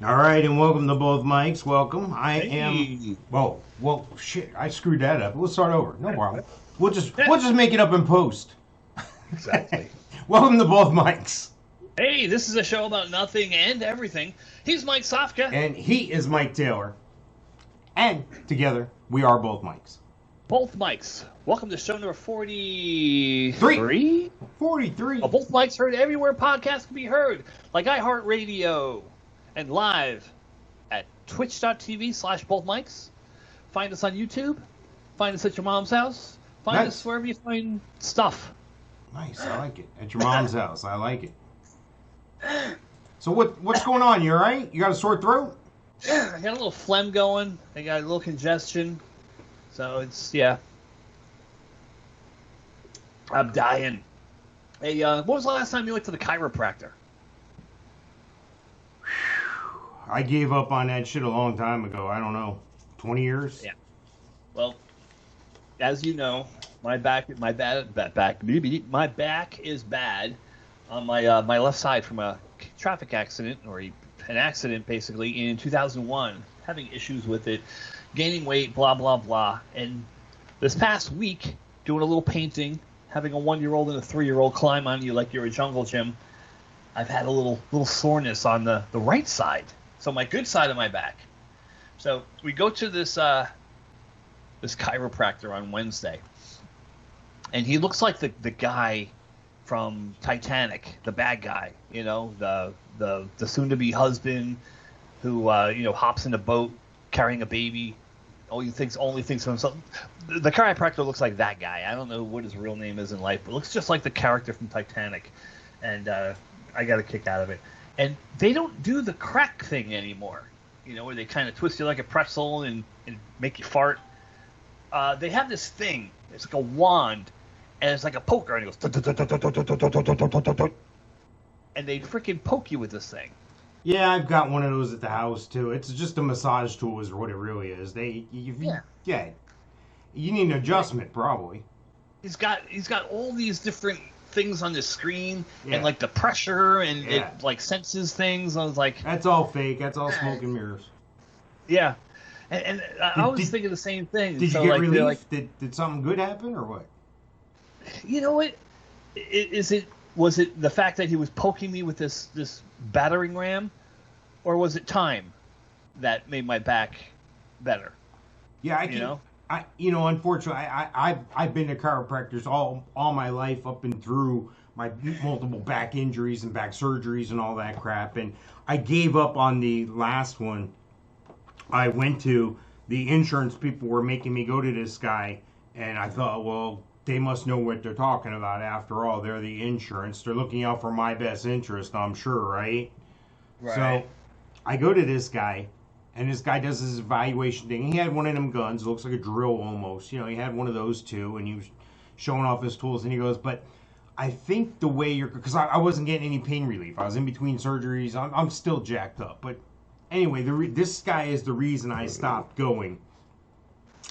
All right, and welcome to both mics. Welcome. I Hey. am. Well, shit! I screwed that up. We'll start over. No problem. We'll just make it up in post. Exactly. Welcome to both mics. Hey, this is a show about nothing and everything. He's Mike Sofka. And he is Mike Taylor. And together, we are both mics. Both mics. Welcome to show number 43. 43. Both mics heard everywhere podcasts can be heard, like iHeartRadio, and live at twitch.tv/bothmics. Find us on YouTube. Find us at your mom's house. Find us wherever you find stuff. Nice, I like it. At your mom's house, I like it. So what's going on? You all right? You got a sore throat? I got a little phlegm going. I got a little congestion. So it's, yeah. I'm dying. Hey, when was the last time you went to the chiropractor? I gave up on that shit a long time ago. I don't know, 20 years? Yeah. Well, as you know, my back is bad on my left side from a traffic accident, or an accident basically in 2001. Having issues with it, gaining weight, blah blah blah. And this past week, doing a little painting, having a 1-year-old and a 3-year-old climb on you like you're a jungle gym, I've had a little soreness on the right side, so my good side of my back. So we go to this chiropractor on Wednesday, and he looks like the guy from Titanic, the bad guy, you know, the soon-to-be husband who hops in a boat carrying a baby, only thinks of himself. The chiropractor looks like that guy. I don't know what his real name is in life, but looks just like the character from Titanic, and I got a kick out of it. And they don't do the crack thing anymore, you know, where they kind of twist you like a pretzel and make you fart. They have this thing. It's like a wand, and it's like a poker, and it goes, and they freaking poke you with this thing. Yeah, I've got one of those at the house too. It's just a massage tool, is what it really is. You need an adjustment probably. He's got all these different things on the screen, and like the pressure, and it like senses things. I was like, that's all fake. That's all smoke and mirrors. Yeah, and I was thinking the same thing. Did you get relief? Did something good happen or what? You know what? Was it the fact that he was poking me with this battering ram, or was it time that made my back better? Yeah, unfortunately, I've been to chiropractors all my life, up and through my multiple back injuries and back surgeries and all that crap. And I gave up on the last one. I went to, the insurance people were making me go to this guy, and I thought, well, they must know what they're talking about. After all, they're the insurance. They're looking out for my best interest, I'm sure, right? So I go to this guy, and this guy does his evaluation thing. He had one of them guns, looks like a drill almost. You know, he had one of those too, and he was showing off his tools. And he goes, but I think the way because I wasn't getting any pain relief. I was in between surgeries. I'm still jacked up. But anyway, this guy is the reason I stopped going.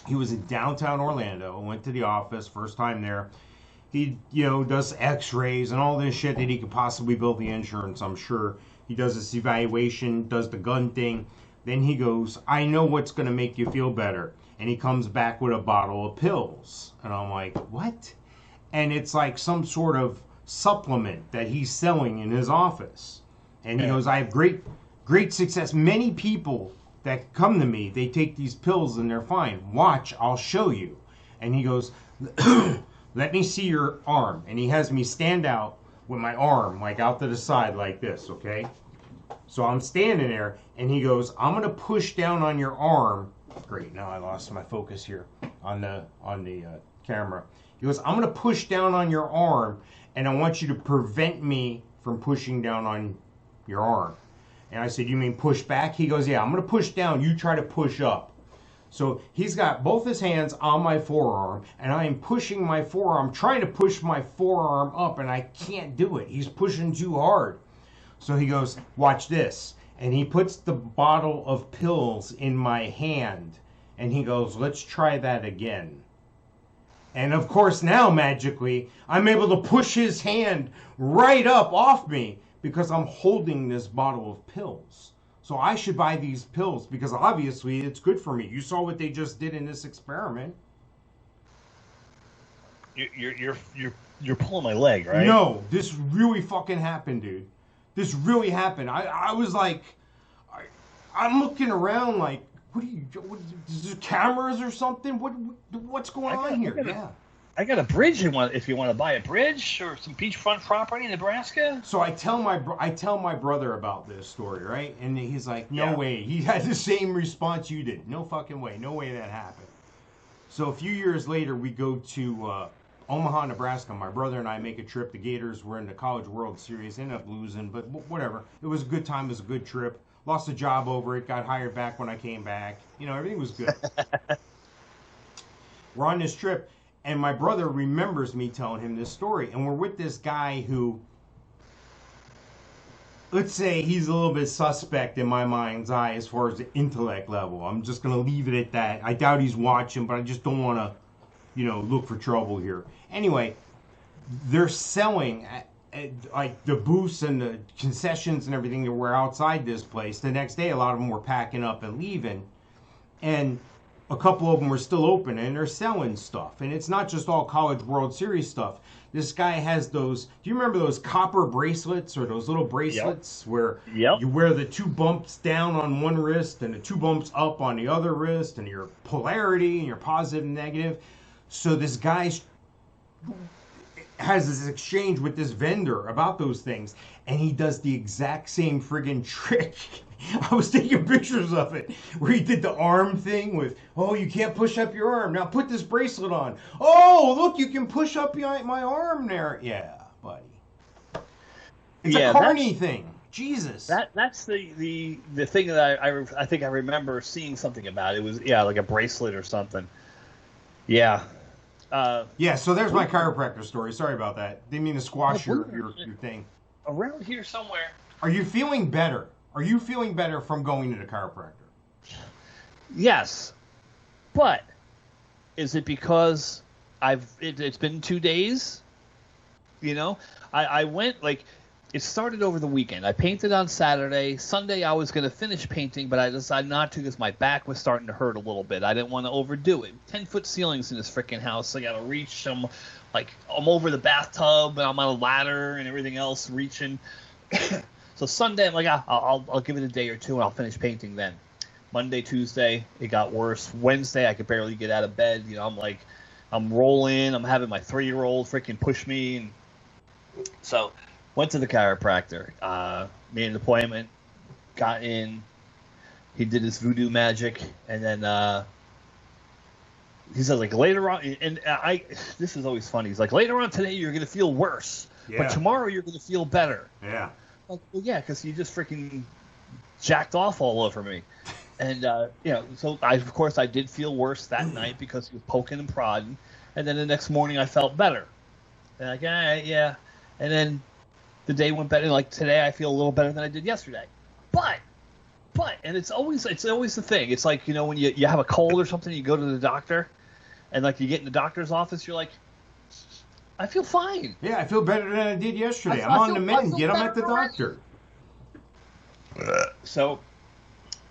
He was in downtown Orlando. Went to the office, first time there. He, does x-rays and all this shit that he could possibly bill the insurance, I'm sure. He does this evaluation, does the gun thing. Then he goes, I know what's going to make you feel better. And he comes back with a bottle of pills. And I'm like, what? And it's like some sort of supplement that he's selling in his office. And he goes, I have great success. Many people that come to me, they take these pills and they're fine. Watch, I'll show you. And he goes, let me see your arm. And he has me stand out with my arm like out to the side like this, okay? So I'm standing there, and he goes, I'm going to push down on your arm. Great, now I lost my focus here on the camera. He goes, I'm going to push down on your arm, and I want you to prevent me from pushing down on your arm. And I said, you mean push back? He goes, yeah, I'm going to push down. You try to push up. So he's got both his hands on my forearm, and I am pushing my forearm, trying to push my forearm up, and I can't do it. He's pushing too hard. So he goes, watch this. And he puts the bottle of pills in my hand, and he goes, let's try that again. And of course now, magically, I'm able to push his hand right up off me because I'm holding this bottle of pills. So I should buy these pills because obviously it's good for me. You saw what they just did in this experiment. You're pulling my leg, right? No, this really fucking happened, dude. This really happened. I was like, I'm looking around like, is there cameras or something? What's going on here? I got a bridge. If you want to buy a bridge or some beachfront property in Nebraska. So I tell my brother about this story, right? And he's like, no way. He had the same response you did. No fucking way. No way that happened. So a few years later, we go to Omaha, Nebraska. My brother and I make a trip. The Gators were in the College World Series. Ended up losing, but whatever. It was a good time. It was a good trip. Lost a job over it. Got hired back when I came back. Everything was good. We're on this trip, and my brother remembers me telling him this story. And we're with this guy who, let's say he's a little bit suspect in my mind's eye as far as the intellect level. I'm just going to leave it at that. I doubt he's watching, but I just don't want to, look for trouble here. Anyway, they're selling like the booths and the concessions and everything that were outside this place. The next day, a lot of them were packing up and leaving, and a couple of them were still open, and they're selling stuff. And it's not just all College World Series stuff. This guy has those. Do you remember those copper bracelets or those little bracelets where you wear the 2 bumps down on one wrist and the 2 bumps up on the other wrist, and your polarity and your positive and negative? So this guy has this exchange with this vendor about those things, and he does the exact same friggin' trick. I was taking pictures of it where he did the arm thing with, oh, you can't push up your arm. Now put this bracelet on. Oh, look, you can push up my arm there. Yeah, buddy. It's a carny thing. Jesus. That's the thing that I think I remember seeing something about. It was like a bracelet or something. Yeah. So there's my chiropractor story. Sorry about that. Didn't mean to squash your thing. Around here somewhere. Are you feeling better? Are you feeling better from going to the chiropractor? Yes. But is it because it's been 2 days? I went it started over the weekend. I painted on Saturday. Sunday I was going to finish painting, but I decided not to because my back was starting to hurt a little bit. I didn't want to overdo it. 10-foot ceilings in this freaking house. I got to reach I'm over the bathtub, and I'm on a ladder and everything else reaching. So Sunday I'm like, I'll give it a day or two and I'll finish painting then. Monday, Tuesday, it got worse. Wednesday I could barely get out of bed. I'm rolling. I'm having my 3-year-old freaking push me. And so went to the chiropractor, made an appointment, got in. He did his voodoo magic, and then he says later on, and this is always funny. He's like, later on today you're gonna feel worse, but tomorrow you're gonna feel better. Yeah. Well, yeah, because you just freaking jacked off all over me, and so of course I did feel worse that night because he was poking and prodding, and then the next morning I felt better. And all right, yeah, and then the day went better. Like today, I feel a little better than I did yesterday. But, and it's always the thing. It's like when you have a cold or something, you go to the doctor, and you get in the doctor's office, you're like, I feel fine. Yeah, I feel better than I did yesterday. I'm on the mend. Get them at the doctor. So,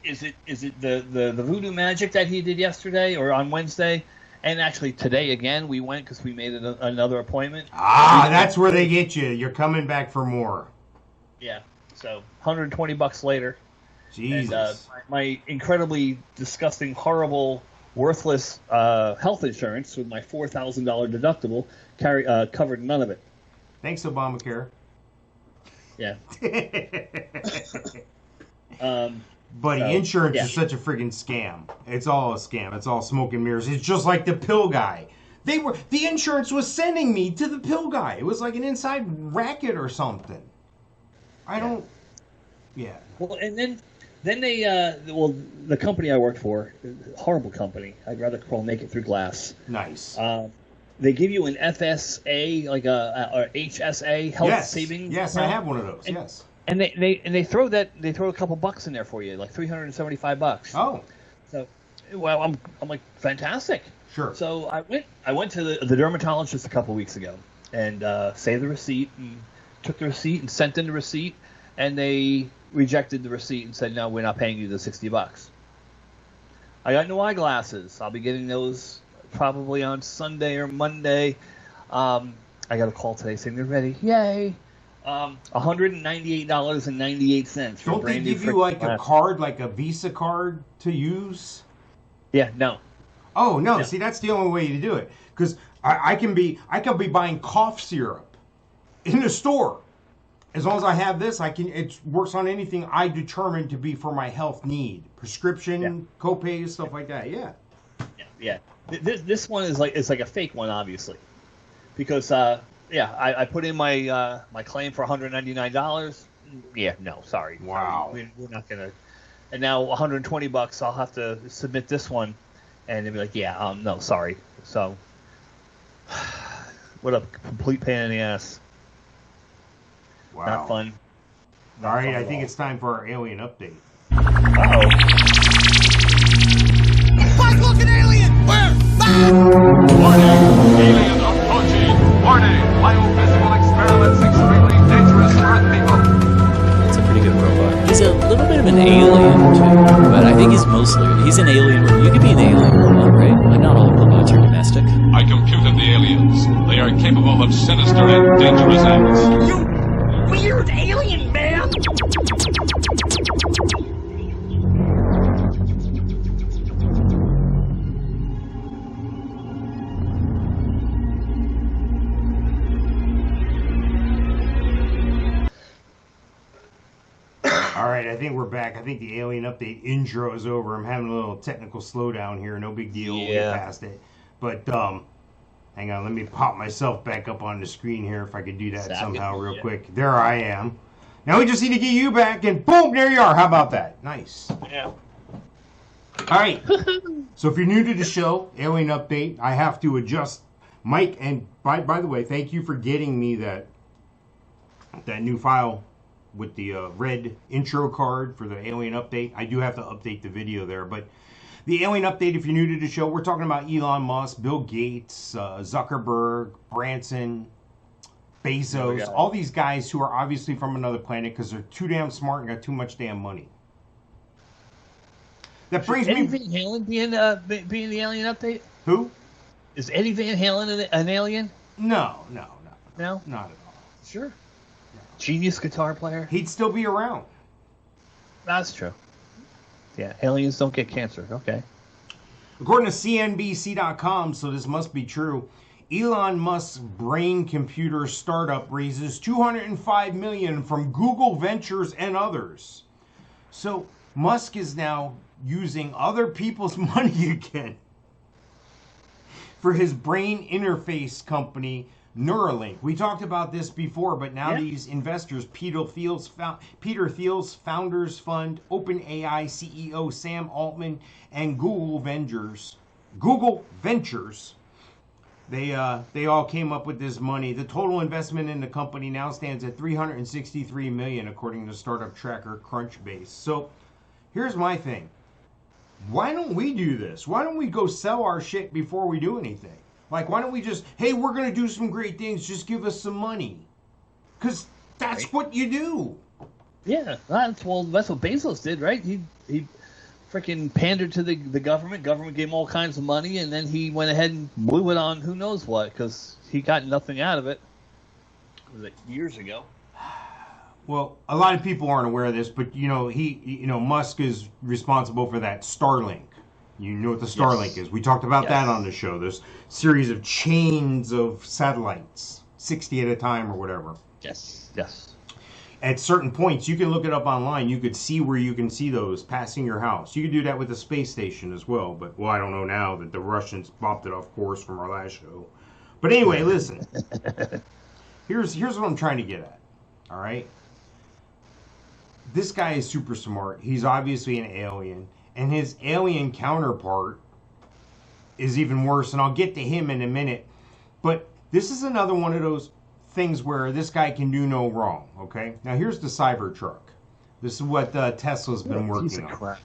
is it the voodoo magic that he did yesterday or on Wednesday? And actually today again, we went because we made another appointment. That's where they get you. You're coming back for more. Yeah. So $120 later. Jesus. And, my incredibly disgusting, horrible, worthless health insurance with my $4,000 deductible covered none of it. Thanks, Obamacare. Yeah. Buddy, insurance is such a friggin' scam. It's all a scam. It's all smoke and mirrors. It's just like the pill guy. The insurance was sending me to the pill guy. It was like an inside racket or something. Well, and then they, the company I worked for, horrible company. I'd rather crawl naked through glass. Nice. They give you an FSA, like a HSA, health savings. Yes, account. I have one of those. Yes. And they throw a couple bucks in there for you, like $375. Oh. So, well, I'm like, fantastic. Sure. So I went to the dermatologist a couple weeks ago and saved the receipt and took the receipt and sent in the receipt. and they rejected the receipt and said, no, we're not paying you the $60. I got new eyeglasses. I'll be getting those probably on Sunday or Monday. I got a call today saying they're ready. Yay! $198.98 for Don't they give you like a card, like a Visa card to use? Yeah, no. Oh no! See, that's the only way to do it. Because I can be buying cough syrup in the store. As long as I have this, it works on anything I determine to be for my health need, prescription, copays, stuff like that. Yeah. Yeah. This one is like a fake one, obviously, because I put in my my claim for $199. Yeah, no, sorry. Wow. We're not gonna. And now $120. I'll have to submit this one, and they'll be like, yeah, no, sorry. So, what a complete pain in the ass. Wow. Not fun. All right, I think it's time for our alien update. Uh-oh. Bug-looking alien! Where? Warning! Alien approaching! Warning! Biophysical experiments extremely dangerous to Earth people! It's a pretty good robot. He's a little bit of an alien, too. But I think he's an alien. You could be an alien robot, right? Like, not all robots are domestic. I computed the aliens. They are capable of sinister and dangerous acts. You weird alien man! All right, I think we're back. I think the alien update intro is over. I'm having a little technical slowdown here. No big deal. We'll get past it. But hang on, let me pop myself back up on the screen here if I could do that somehow real quick. There I am. Now we just need to get you back, and boom, there you are. How about that? Nice. Yeah. All right. So if you're new to the show, Alien Update, I have to adjust Mike. And by the way, thank you for getting me that new file with the red intro card for the Alien Update. I do have to update the video there, but the Alien Update, if you're new to the show, we're talking about Elon Musk, Bill Gates, Zuckerberg, Branson, Bezos, all these guys who are obviously from another planet because they're too damn smart and got too much damn money. That brings Eddie me... Van Halen being the alien update? Who? Is Eddie Van Halen an alien? No. No? Not at all. Sure. Genius guitar player? He'd still be around. That's true. Yeah, aliens don't get cancer. Okay. According to CNBC.com, so this must be true, Elon Musk's brain computer startup raises $205 million from Google Ventures and others. So Musk is now using other people's money again for his brain interface company, Neuralink. We talked about this before, but now these investors, Peter Thiel's Founders Fund, OpenAI CEO Sam Altman, and Google Ventures, they all came up with this money. The total investment in the company now stands at $363 million, according to startup tracker Crunchbase. So here's my thing. Why don't we do this? Why don't we go sell our shit before we do anything? Like, why don't we just, hey, we're going to do some great things, just give us some money. Because that's what you do. Yeah, that's what Bezos did, right? He freaking pandered to the government. Government gave him all kinds of money, and then he went ahead and blew it on who knows what, because he got nothing out of it. Was it years ago? Well, a lot of people aren't aware of this, but Musk is responsible for that Starlink. You know what the Starlink is. We talked about that on the show. There's series of chains of satellites, 60 at a time or whatever. Yes. At certain points, you can look it up online. You could see where you can see those passing your house. You could do that with the space station as well. But, I don't know now that the Russians bopped it off course from our last show. But anyway, listen. Here's what I'm trying to get at. All right? This guy is super smart. He's obviously an alien. And his alien counterpart is even worse. And I'll get to him in a minute. But this is another one of those things where this guy can do no wrong. Okay? Now, here's the Cybertruck. This is what Tesla's been working on. Crap.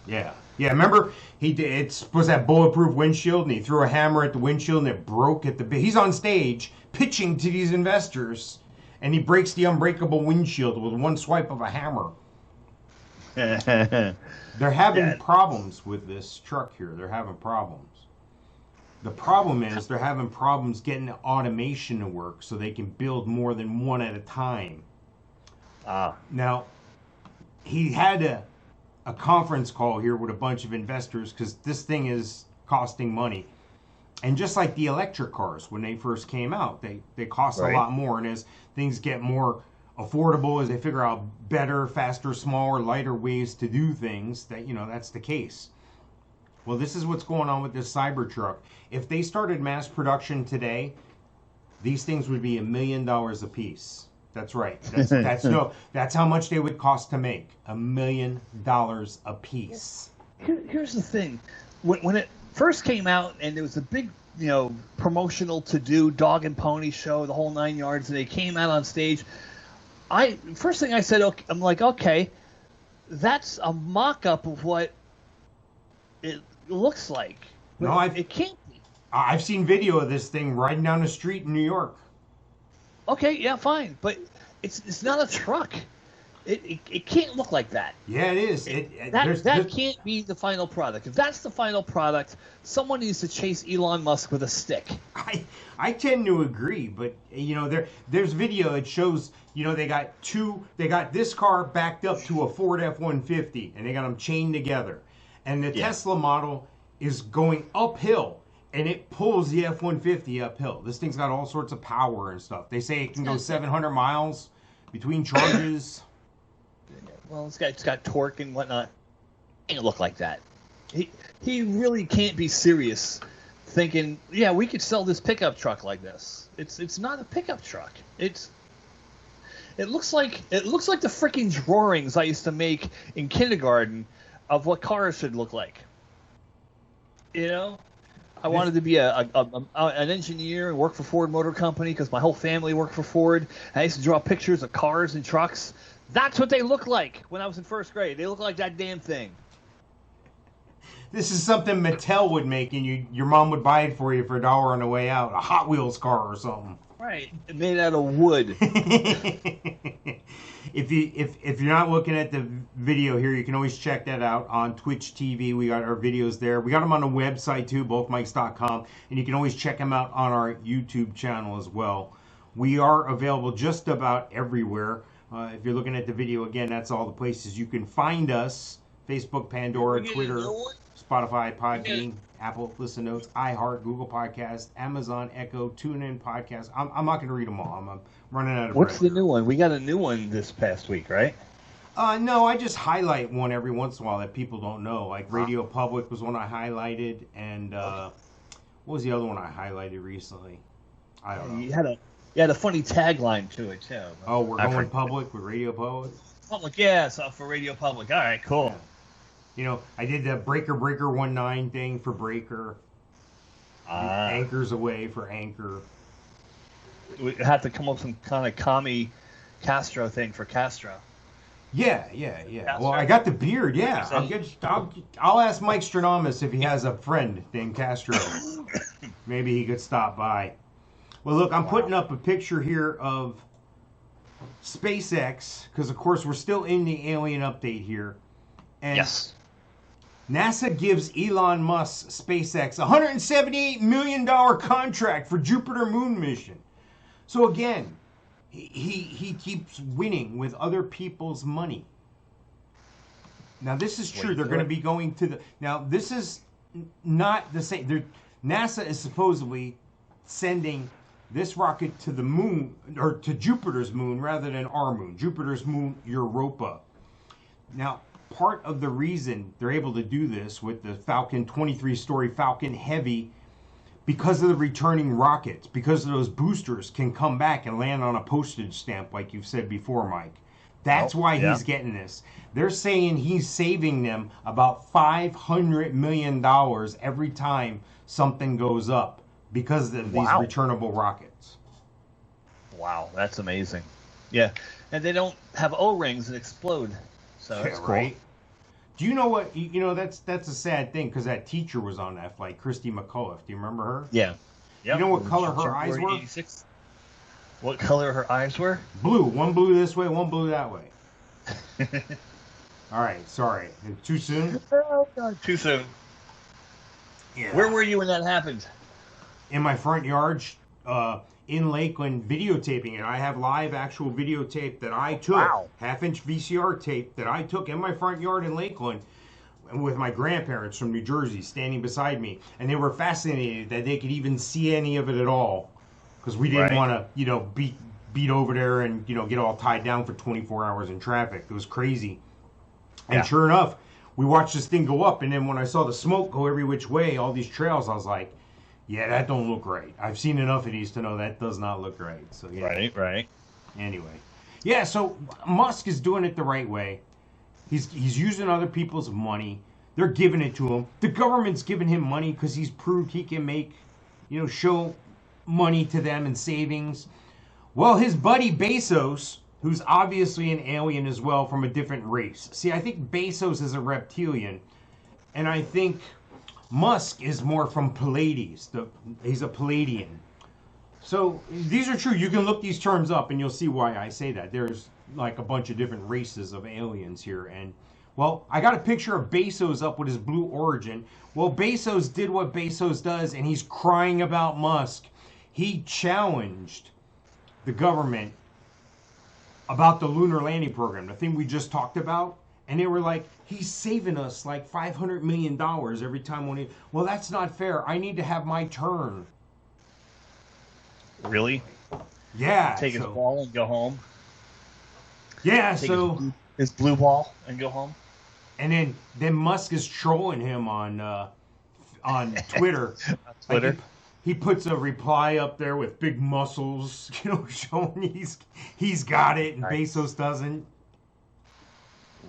Yeah. Remember, it was that bulletproof windshield, and he threw a hammer at the windshield, and it broke at the... He's on stage pitching to these investors, And he breaks the unbreakable windshield with one swipe of a hammer. They're having problems with this truck here. They're having problems. The problem is they're having problems getting the automation to work so they can build more than one at a time. Now, he had a conference call here with a bunch of investors because this thing is costing money. And just like the electric cars, when they first came out, they cost a lot more. And as things get more affordable, as they figure out better, faster, smaller, lighter ways to do things, that's the case. Well, this is what's going on with this Cybertruck. If they started mass production today, these things would be $1 million a piece. That's right. That's how much they would cost to make. $1 million a piece. Here's the thing. When it first came out and there was a big, promotional to-do dog and pony show, the whole 9 yards, and they came out on stage, first thing I said, I'm like, okay, that's a mock-up of what it looks like. No, it can't be. I've seen video of this thing riding down the street in New York. Okay, yeah, fine, but it's not a truck. It can't look like that. Yeah, it is. That can't be the final product. If that's the final product, someone needs to chase Elon Musk with a stick. I tend to agree, but there's video. It shows they got this car backed up to a Ford F-150, and they got them chained together, and the Tesla model is going uphill. And it pulls the F-150 uphill. This thing's got all sorts of power and stuff. They say it can go 700 miles between charges. Well, it's got torque and whatnot. It can't look like that. He really can't be serious thinking, yeah, we could sell this pickup truck like this. It's not a pickup truck. It looks like the freaking drawings I used to make in kindergarten of what cars should look like. I wanted to be an engineer and work for Ford Motor Company because my whole family worked for Ford. I used to draw pictures of cars and trucks. That's what they looked like when I was in first grade. They looked like that damn thing. This is something Mattel would make, and your mom would buy it for you for $1 on the way out. A Hot Wheels car or something. Right, made out of wood. If you're not looking at the video here, you can always check that out on Twitch TV. We got our videos there. We got them on the website too, bothmikes.com, and you can always check them out on our YouTube channel as well. We are available just about everywhere. If you're looking at the video again, that's all the places you can find us: Facebook, Pandora, Twitter, Spotify, Podbean, Apple Listen Notes, iHeart, Google Podcasts, Amazon Echo, TuneIn Podcast. I'm not going to read them all. I'm running out of What's breath. The new one? We got a new one this past week, right? No, I just highlight one every once in a while that people don't know. Like Radio Public was one I highlighted, and what was the other one I highlighted recently? I don't know. You had a funny tagline to it too. Oh, we're going public with Radio Public? Public, yeah, so for Radio Public. All right, cool. Yeah. I did the Breaker 19 thing for Breaker. Anchors Away for Anchor. We have to come up with some kind of commie Castro thing for Castro. Yeah. Castro. Well, I got the beard, yeah. I'll ask Mikestradamus if he has a friend named Castro. Maybe he could stop by. Well, look, I'm putting up a picture here of SpaceX, because, of course, we're still in the alien update here. And yes. NASA gives Elon Musk SpaceX a $178 million contract for Jupiter moon mission. So, again, he keeps winning with other people's money. Now, this is true. They're going to be going to the... Now, this is not the same. NASA is supposedly sending this rocket to the moon, or to Jupiter's moon, rather than our moon. Jupiter's moon, Europa. Now, part of the reason they're able to do this with the Falcon 23-story Falcon Heavy, because of the returning rockets, because of those boosters can come back and land on a postage stamp, like you've said before, Mike. That's why he's getting this. They're saying he's saving them about $500 million every time something goes up because of these returnable rockets. Wow, that's amazing. Yeah, and they don't have O-rings that explode, so that's cool. Right? Do you know what? That's a sad thing, because that teacher was on that flight, Christy McAuliffe. Do you remember her? Yeah. Yep. You know what color her eyes were? 86? What color her eyes were? Blue. One blue this way, one blue that way. All right, sorry. Too soon? Oh, God. Too soon. Yeah. Where were you when that happened? In my front yard, in Lakeland, videotaping it. I have live actual videotape that I took, Wow. half-inch VCR tape that I took in my front yard in Lakeland with my grandparents from New Jersey standing beside me. And they were fascinated that they could even see any of it at all. Because we didn't want to, beat over there and, get all tied down for 24 hours in traffic. It was crazy. And sure enough, we watched this thing go up. And then when I saw the smoke go every which way, all these trails, I was like, yeah, that don't look right. I've seen enough of these to know that does not look right. So yeah. Right. Anyway. Yeah, so Musk is doing it the right way. He's using other people's money. They're giving it to him. The government's giving him money because he's proved he can make, show money to them in savings. Well, his buddy Bezos, who's obviously an alien as well from a different race. See, I think Bezos is a reptilian, and I think Musk is more from Pleiades. He's a Palladian. So these are true. You can look these terms up and you'll see why I say that. There's like a bunch of different races of aliens here. And, well, I got a picture of Bezos up with his blue origin. Well, Bezos did what Bezos does, and he's crying about Musk. He challenged the government about the lunar landing program, the thing we just talked about. And they were like, he's saving us like $500 million every time when he... Well, that's not fair. I need to have my turn. Really? Yeah. Take his ball and go home? Yeah, Take so... his blue ball and go home? And then Musk is trolling him on Twitter. Twitter? Like he puts a reply up there with big muscles, showing he's got it, and Bezos doesn't.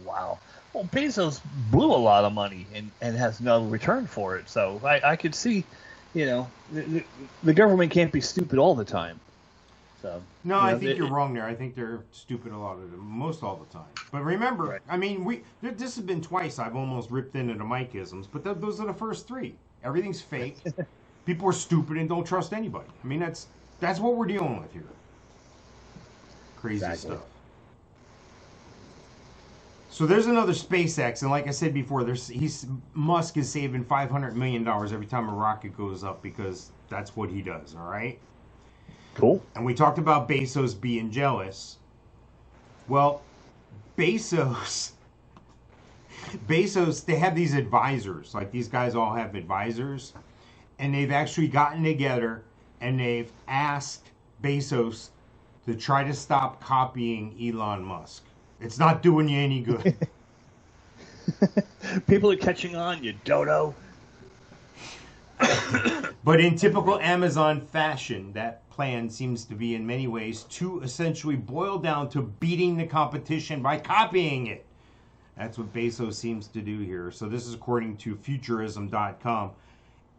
Wow. Well, Bezos blew a lot of money and has no return for it. So I could see, the government can't be stupid all the time. So no, I think you're wrong there. I think they're stupid a lot of them, most all the time. But remember, I mean, this has been twice I've almost ripped into the Mike-isms, but those are the first three. Everything's fake. People are stupid and don't trust anybody. I mean, that's what we're dealing with here. Crazy stuff. So there's another SpaceX, and like I said before, Musk is saving $500 million every time a rocket goes up because that's what he does. All right. Cool. And we talked about Bezos being jealous. Well, Bezos, they have these advisors. Like these guys all have advisors. And they've actually gotten together and they've asked Bezos to try to stop copying Elon Musk. It's not doing you any good. People are catching on, you dodo. But in typical Amazon fashion, that plan seems to be in many ways to essentially boil down to beating the competition by copying it. That's what Bezos seems to do here. So this is according to Futurism.com.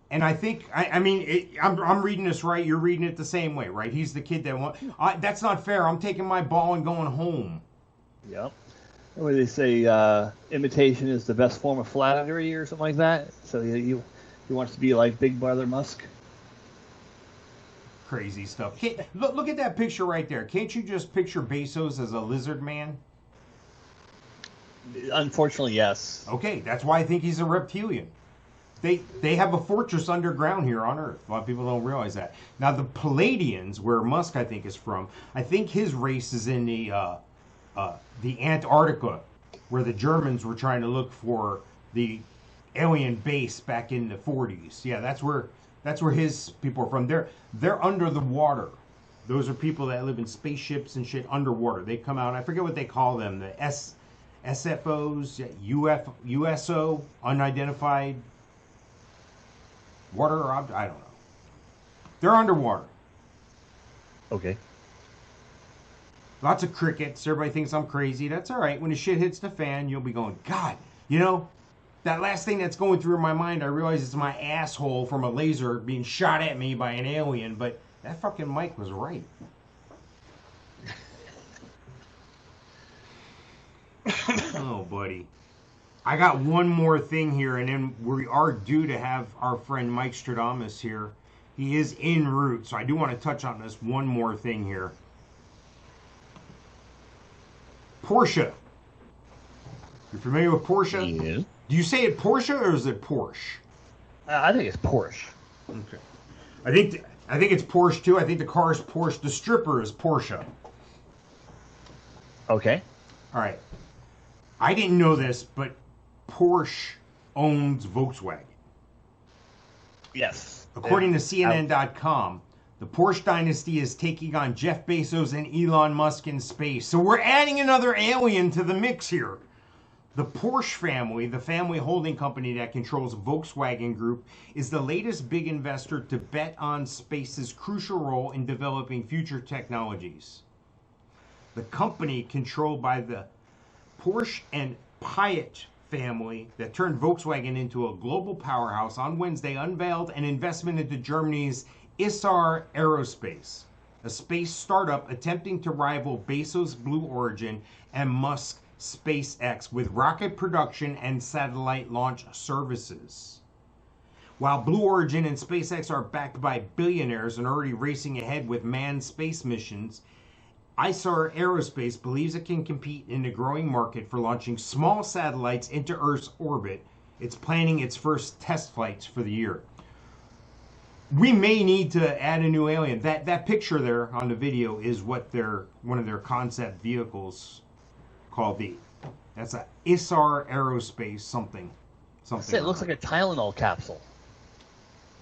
And I think, I'm reading this right. You're reading it the same way, right? He's the kid that that's not fair. I'm taking my ball and going home. Yep. What do they say? Imitation is the best form of flattery or something like that. So he wants to be like Big Brother Musk. Crazy stuff. Look at that picture right there. Can't you just picture Bezos as a lizard man? Unfortunately, yes. Okay, that's why I think he's a reptilian. They have a fortress underground here on Earth. A lot of people don't realize that. Now, the Palladians, where Musk, I think, is from, I think his race is in the Antarctica, where the Germans were trying to look for the alien base back in the 40s. Yeah, that's where his people are from. They're under the water. Those are people that live in spaceships and shit underwater. They come out, I forget what they call them, the SFOs, USO, unidentified water object, I don't know. They're underwater. Okay. Lots of crickets. Everybody thinks I'm crazy. That's all right. When the shit hits the fan, you'll be going, God, that last thing that's going through my mind, I realize it's my asshole from a laser being shot at me by an alien, but that fucking Mike was right. Oh, buddy. I got one more thing here, and then we are due to have our friend Mikestradamus here. He is en route. So I do want to touch on this one more thing here. Porche. You familiar with Porche? Yeah. Do you say it Porche or is it Porsche? I think it's Porche. Okay. I think it's Porsche too. I think the car is Porsche. The stripper is Porsche. Okay. All right. I didn't know this, but Porsche owns Volkswagen. Yes. According to CNN.com, the Porsche dynasty is taking on Jeff Bezos and Elon Musk in space. So we're adding another alien to the mix here. The Porsche family, the family holding company that controls Volkswagen Group, is the latest big investor to bet on space's crucial role in developing future technologies. The company, controlled by the Porsche and Piaget family that turned Volkswagen into a global powerhouse, on Wednesday unveiled an investment into Germany's Isar Aerospace, a space startup attempting to rival Bezos' Blue Origin and Musk SpaceX with rocket production and satellite launch services. While Blue Origin and SpaceX are backed by billionaires and already racing ahead with manned space missions, Isar Aerospace believes it can compete in the growing market for launching small satellites into Earth's orbit. It's planning its first test flights for the year. We may need to add a new alien. That picture there on the video is what one of their concept vehicles called that's a Isar Aerospace something. It looks like a Tylenol capsule.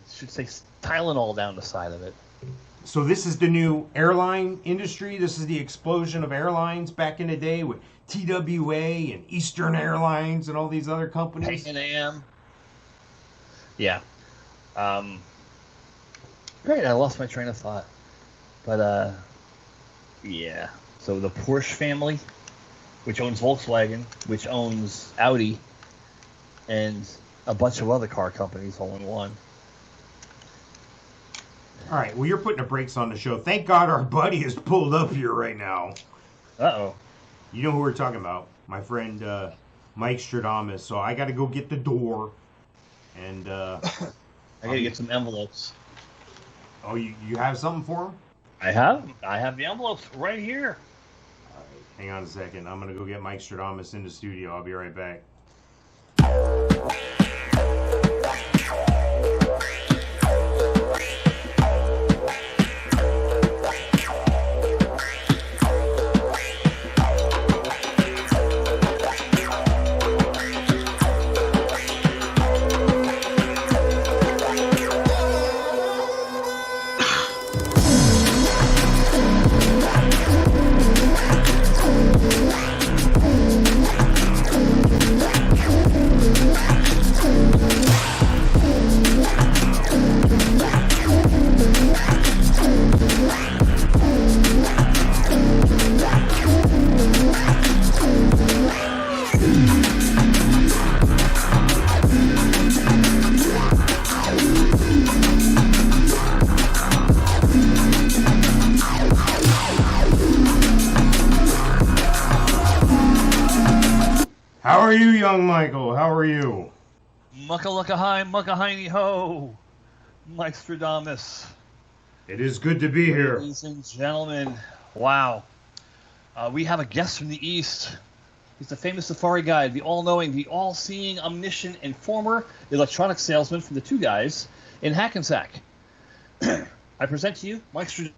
It should say Tylenol down the side of it. So this is the new airline industry. This is the explosion of airlines back in the day with TWA and Eastern Airlines and all these other companies. Pan-Am. Yeah. Great, I lost my train of thought. But, yeah. So the Porsche family, which owns Volkswagen, which owns Audi, and a bunch of other car companies all in one. All right, well, you're putting the brakes on the show. Thank God our buddy is pulled up here right now. Uh-oh. You know who we're talking about. My friend Mikestradamus. So I got to go get the door. And I got to get some envelopes. Oh, you have something for him? I have the envelopes right here. All right, hang on a second. I'm going to go get Mikestradamus in the studio. I'll be right back. How are you, young Michael? How are you? Mucka-lucka-hi, mucka-hiney ho. Mikestradamus. It is good to be here. Ladies and gentlemen, wow. We have a guest from the East. He's the famous safari guide, the all-knowing, the all-seeing, omniscient, and former electronic salesman from the Two Guys in Hackensack. I present to you Mikestradamus.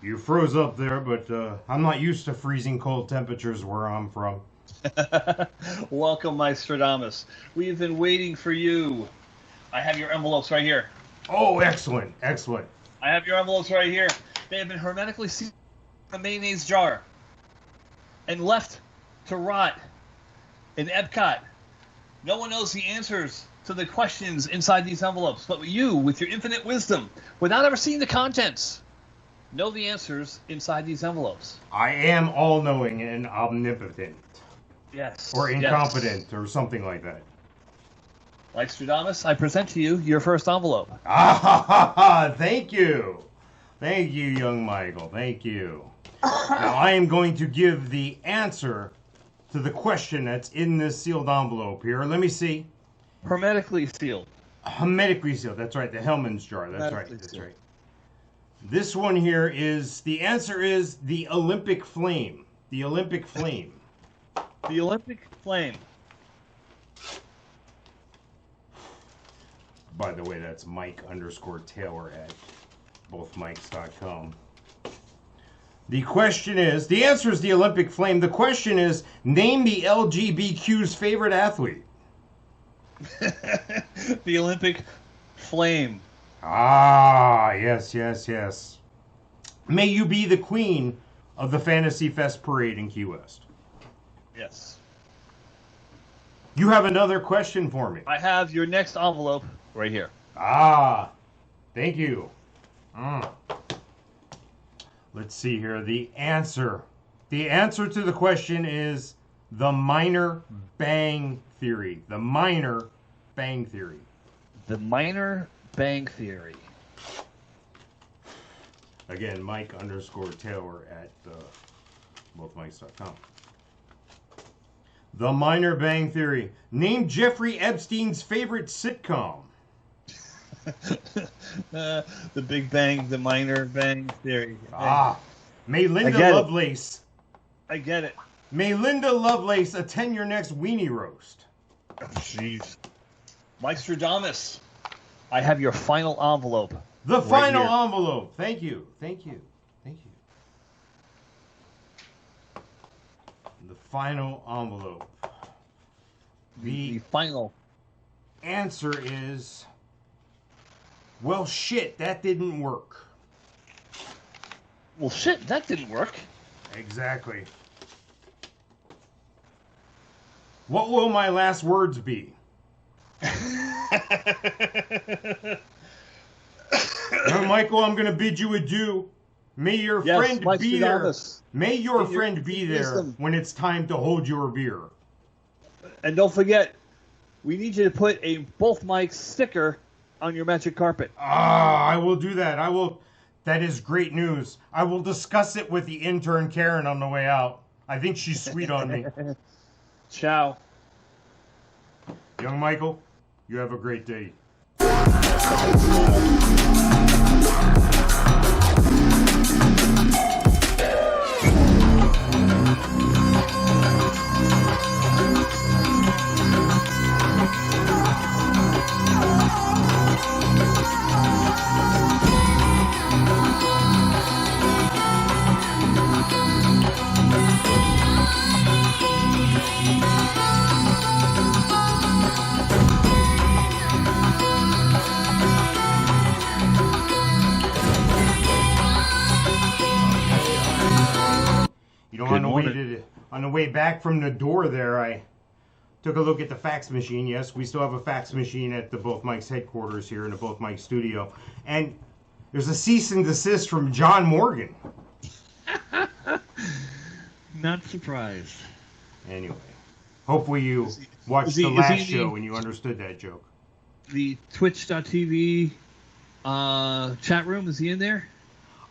You froze up there, but I'm not used to freezing cold temperatures where I'm from. Welcome, Mikestradamus. We have been waiting for you. I have your envelopes right here. Oh, excellent, excellent. I have your envelopes right here. They have been hermetically sealed in a mayonnaise jar and left to rot in Epcot. No one knows the answers to the questions inside these envelopes, but you, with your infinite wisdom, without ever seeing the contents, know the answers inside these envelopes. I am all-knowing and omnipotent. Yes. Or incompetent, or something like that. Mikestradamus, I present to you your first envelope. Ah, thank you. Thank you, young Michael. Thank you. Now, I am going to give the answer to the question that's in this sealed envelope here. Let me see. Hermetically sealed. Hermetically sealed. That's right. The Hellman's jar. That's right. Hermetically That's sealed. right. This one here is, the answer is the Olympic Flame. The Olympic Flame. The Olympic Flame. By the way, that's Mike_Taylor at bothmikes.com. The question is, the answer is the Olympic Flame. The question is, name the LGBTQ's favorite athlete. The Olympic Flame. Ah, yes, yes, yes. May you be the queen of the Fantasy Fest parade in Key West. Yes. You have another question for me. I have your next envelope right here. Ah, thank you. Let's see here. The answer to the question is the Minor Bang Theory. The Minor Bang Theory. The Minor Bang Theory. Again, Mike_Taylor at bothmikes.com. The Minor Bang Theory. Name Jeffrey Epstein's favorite sitcom. The Big Bang, the Minor Bang Theory. May Linda I Lovelace. I get it. May Linda Lovelace attend your next weenie roast. Oh, jeez. Mikestradamus. I have your final envelope. The right final here. envelope. Thank you. Thank you. Thank you. The final envelope. The final. Answer is, well, shit, that didn't work. Well, shit, that didn't work. Exactly. What will my last words be? Now, Michael, I'm going to bid you adieu. May your friend be there. Mikestradamus. May your In friend be there wisdom. when it's time to hold your beer. And don't forget, we need you to put a Both Mics sticker on your magic carpet. I will do that. I will. That is great news. I will discuss it with the intern Karen on the way out. I think she's sweet on me. Ciao. Young Michael, you have a great day. You know, on the way back from the door there, I took a look at the fax machine. Yes, we still have a fax machine at the Both Mics headquarters here in the Both Mics studio. And there's a cease and desist from John Morgan. Not surprised. Anyway, hopefully you watched the last show and you understood that joke. The Twitch.tv chat room, is he in there?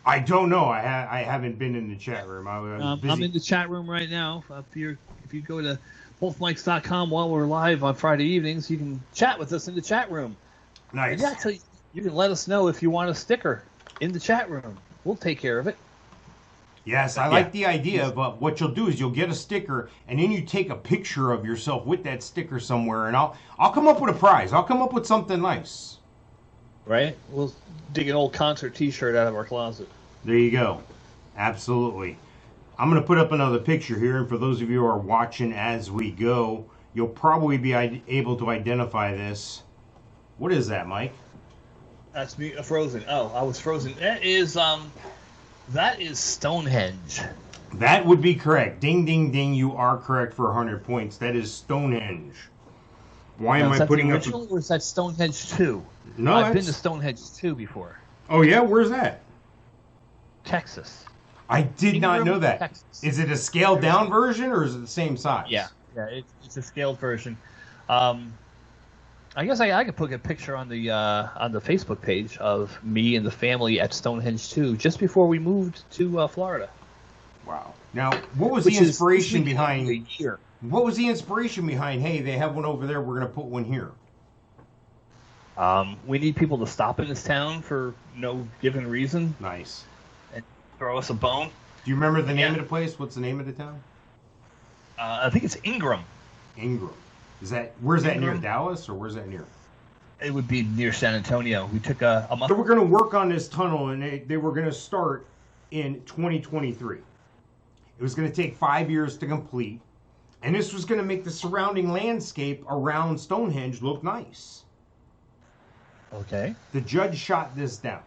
I don't know. I haven't been in the chat room. I was busy. I'm in the chat room right now. If you go to bothmikes.com while we're live on Friday evenings, you can chat with us in the chat room. Nice. And you can let us know if you want a sticker in the chat room. We'll take care of it. Yes, I like the idea, but what you'll do is you'll get a sticker, and then you take a picture of yourself with that sticker somewhere, and I'll come up with a prize. I'll come up with something nice. Right? We'll dig an old concert T-shirt out of our closet. There you go. Absolutely. I'm going to put up another picture here, and for those of you who are watching as we go, you'll probably be able to identify this. What is that, Mike? That's me frozen. Oh, I was frozen. That is Stonehenge. That would be correct. Ding, ding, ding. You are correct for 100 points. That is Stonehenge. Why am I putting up? Or is that Stonehenge 2? No, I've been to Stonehenge 2 before. Oh yeah, where's that? Texas. I did not know that. Texas. Is it a scaled down version or is it the same size? Yeah, it's a scaled version. I guess I could put a picture on the Facebook page of me and the family at Stonehenge 2 just before we moved to Florida. Wow. Now, what was the inspiration behind? A year. What was the inspiration behind? Hey, they have one over there. We're going to put one here. We need people to stop in this town for no given reason Nice. and throw us a bone. Do you remember the name Yeah. of the place? What's the name of the town? I think it's Ingram. Ingram. Where's that near? Ingram. Dallas, or where's that near? It would be near San Antonio. We took a month. So we're going to work on this tunnel, and they were going to start in 2023. It was going to take 5 years to complete, and this was going to make the surrounding landscape around Stonehenge look nice. Okay. The judge shot this down.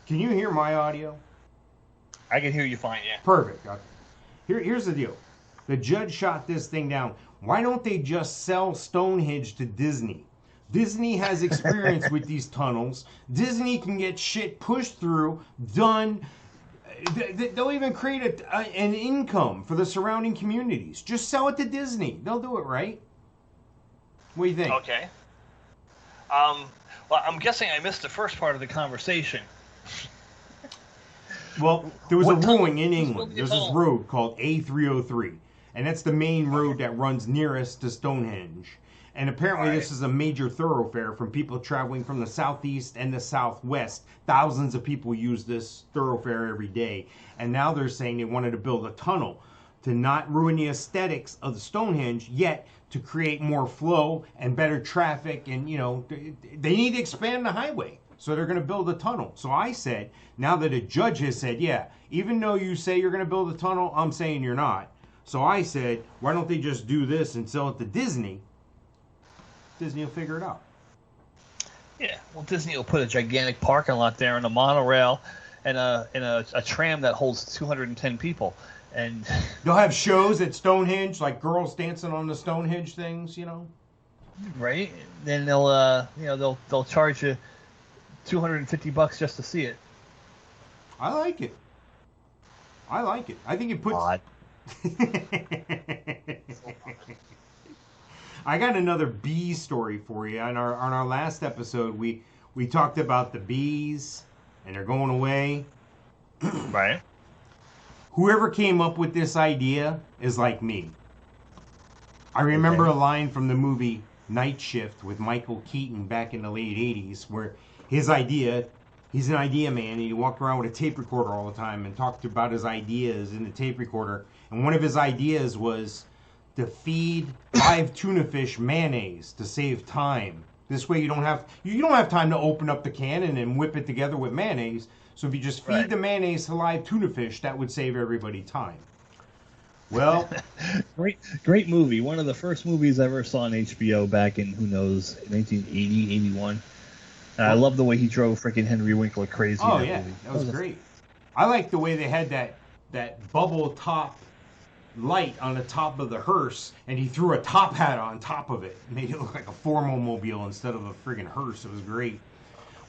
Can you hear my audio? I can hear you fine, yeah. Perfect. Okay. Here's the deal. The judge shot this thing down. Why don't they just sell Stonehenge to Disney? Disney has experience with these tunnels. Disney can get shit pushed through, done. They'll even create an income for the surrounding communities. Just sell it to Disney. They'll do it, right? What do you think? Okay. Well, I'm guessing I missed the first part of the conversation. Well, there was What a tunnel? ruling in Who's England. building the There's this tunnel? road called A303, and that's the main road that runs nearest to Stonehenge. And apparently this is a major thoroughfare from people traveling from the southeast and the southwest. Thousands of people use this thoroughfare every day. And now they're saying they wanted to build a tunnel to not ruin the aesthetics of the Stonehenge, yet to create more flow and better traffic. And, you know, they need to expand the highway. So they're going to build a tunnel. So I said, now that a judge has said, yeah, even though you say you're going to build a tunnel, I'm saying you're not. So I said, why don't they just do this and sell it to Disney? Disney will figure it out. Yeah, well, Disney will put a gigantic parking lot there and a monorail and a tram that holds 210 people. And They'll have shows at Stonehenge, like girls dancing on the Stonehenge things, you know? right, then they'll charge you $250 just to see it. I like it. I think it puts... Odd. I got another bee story for you. On our last episode, we talked about the bees, and they're going away. Right. Whoever came up with this idea is like me. I remember a line from the movie Night Shift with Michael Keaton back in the late 80s, where his idea, he's an idea man, and he walked around with a tape recorder all the time and talked about his ideas in the tape recorder. And one of his ideas was to feed live tuna fish mayonnaise to save time. This way you don't have time to open up the can and then whip it together with mayonnaise. So if you just feed the mayonnaise to live tuna fish, that would save everybody time. Well, Great movie. One of the first movies I ever saw on HBO back in, 1980, 81. I love the way he drove freaking Henry Winkler crazy. oh in that yeah, movie. that was great. I like the way they had that bubble top light on the top of the hearse, and he threw a top hat on top of it. Made it look like a Formomobile instead of a friggin' hearse. It was great.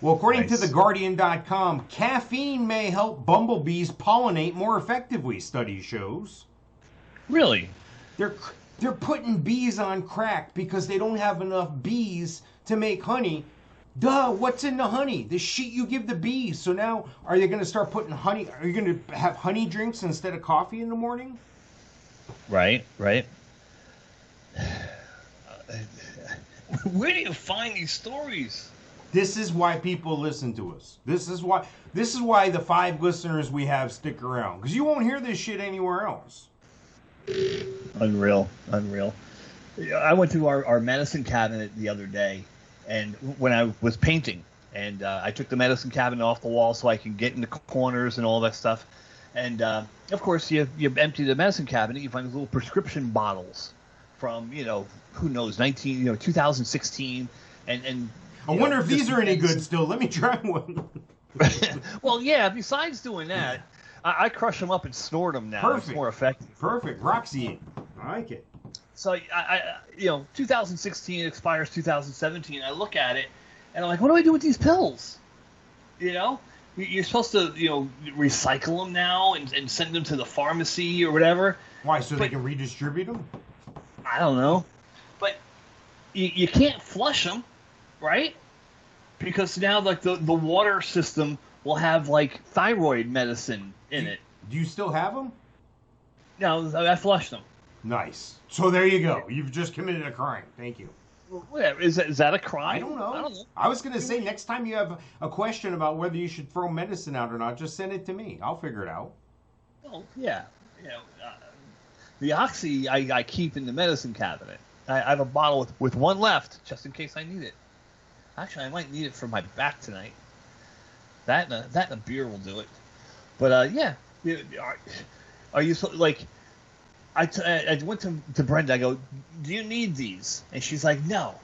Well, according to TheGuardian.com, caffeine may help bumblebees pollinate more effectively, study shows. Really? They're putting bees on crack because they don't have enough bees to make honey. Duh, what's in the honey? The shit you give the bees. So now, are they going to start putting honey? Are you going to have honey drinks instead of coffee in the morning? Right. Where do you find these stories? This is why people listen to us. This is why the 5 listeners we have stick around. Because you won't hear this shit anywhere else. Unreal. I went to our medicine cabinet the other day, and when I was painting, and I took the medicine cabinet off the wall so I can get in the corners and all that stuff. And of course, you empty the medicine cabinet, you find these little prescription bottles from, who knows, 2016, and I wonder if these are any good still. Let me try one. Well, yeah. Besides doing that, I crush them up and snort them now. Perfect. It's more effective. Perfect. Roxy. I like it. So I 2016 expires 2017. I look at it and I'm like, what do I do with these pills? You're supposed to recycle them now and send them to the pharmacy or whatever. Why? So they can redistribute them? I don't know, but you can't flush them, right? Because now like the water system will have like thyroid medicine in it. Do you still have them? No, I flushed them. Nice. So there you go. You've just committed a crime. Thank you. Whatever. Is that a crime? I don't know. I don't know. I was going to say, next time you have a question about whether you should throw medicine out or not, just send it to me. I'll figure it out. Oh, yeah. You know, the Oxy I keep in the medicine cabinet. I have a bottle with one left, just in case I need it. Actually, I might need it for my back tonight. That and a beer will do it. But, yeah. Are you, like... I went to Brenda. I go, do you need these? And she's like, no.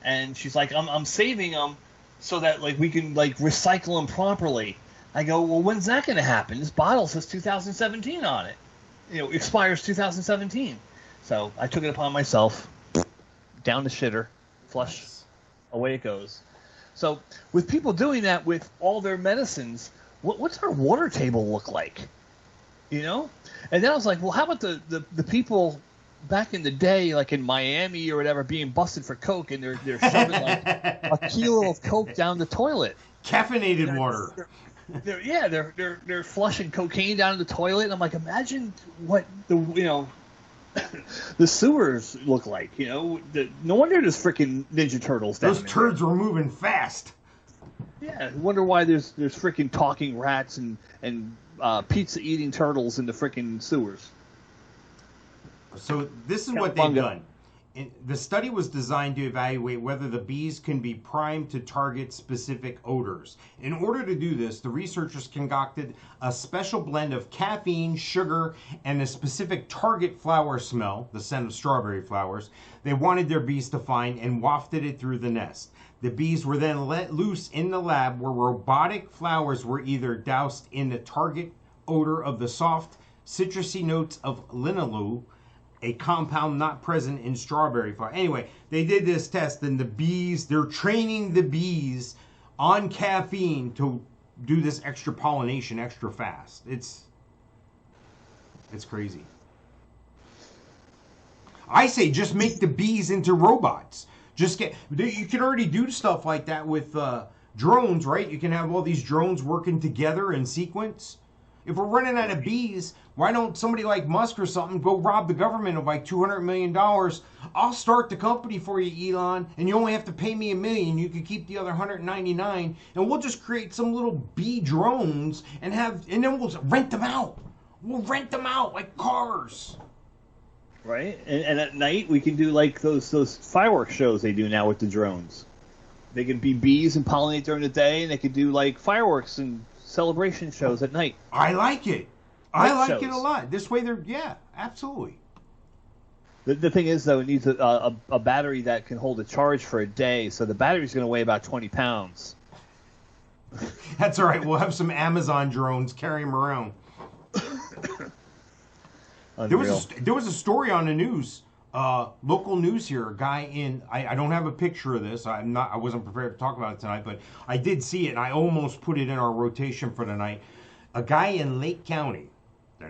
And she's like, I'm saving them so that like we can like recycle them properly. I go, well, when's that going to happen? This bottle says 2017 on it. Expires 2017. So I took it upon myself. Down the shitter, flush, away it goes. So with people doing that with all their medicines, what's our water table look like? And then I was like, well, how about the people back in the day, like in Miami or whatever, being busted for coke, and they're shoving like a kilo of coke down the toilet, caffeinated water. They're flushing cocaine down the toilet. And I'm like, imagine what the sewers look like. No wonder there's freaking Ninja Turtles down there. Those turds were moving fast. Yeah, I wonder why there's freaking talking rats and pizza-eating turtles in the freaking sewers. So this is what they've done. The study was designed to evaluate whether the bees can be primed to target specific odors. In order to do this, the researchers concocted a special blend of caffeine, sugar, and a specific target flower smell, the scent of strawberry flowers, they wanted their bees to find and wafted it through the nest. The bees were then let loose in the lab where robotic flowers were either doused in the target odor of the soft, citrusy notes of linalool, a compound not present in strawberry flower. Anyway, they did this test, and they're training the bees on caffeine to do this extra pollination extra fast. It's crazy. I say just make the bees into robots. You can already do stuff like that with drones, right? You can have all these drones working together in sequence. If we're running out of bees, why don't somebody like Musk or something go rob the government of like $200 million? I'll start the company for you, Elon, and you only have to pay me $1 million. You can keep the other 199, and we'll just create some little bee drones and then we'll rent them out. We'll rent them out like cars. Right, and at night we can do like those fireworks shows they do now with the drones. They can be bees and pollinate during the day, and they can do like fireworks and celebration shows at night. I like it. I like it a lot. This way absolutely. The thing is, though, it needs a battery that can hold a charge for a day, so the battery's going to weigh about 20 pounds. That's all right. We'll have some Amazon drones carry them around. There was a story on the news, local news here. A guy I don't have a picture of this. I wasn't prepared to talk about it tonight, but I did see it, and I almost put it in our rotation for the night. A guy in Lake County. I